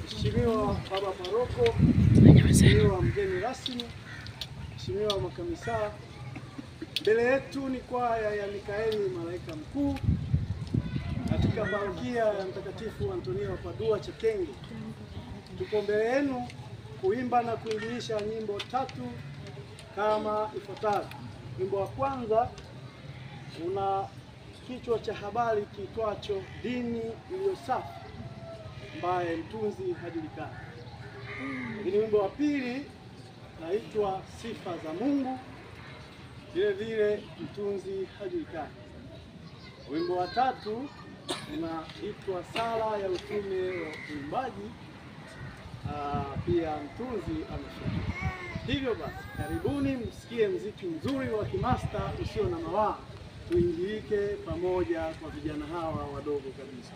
Mheshimiwa Baba Paroko, Mheshimiwa mgeni rasmi, Mheshimiwa makamisa, mbele yetu ni kwaya ya Mikaeli Malaika Mkuu katika parokia ya Mtakatifu Antonio wa Padua Chakenge. Tuko mbele yenu kuimba na kuingilisha nyimbo tatu kama ifuatavyo. Wimbo wa kwanza una kichwa cha habari kiitwacho Dini Iliyo Safi, ambaye mtunzi hajulikani. Lakini wimbo wa pili naitwa Sifa za Mungu, vile vile mtunzi hajulikani. Wimbo wa tatu unaitwa Sala ya Utume wa Uimbaji, pia mtunzi amefariki. Hivyo basi, karibuni msikie mziki mzuri wa kimasta usio na mawaa, tuingilike pamoja kwa vijana hawa wadogo kabisa.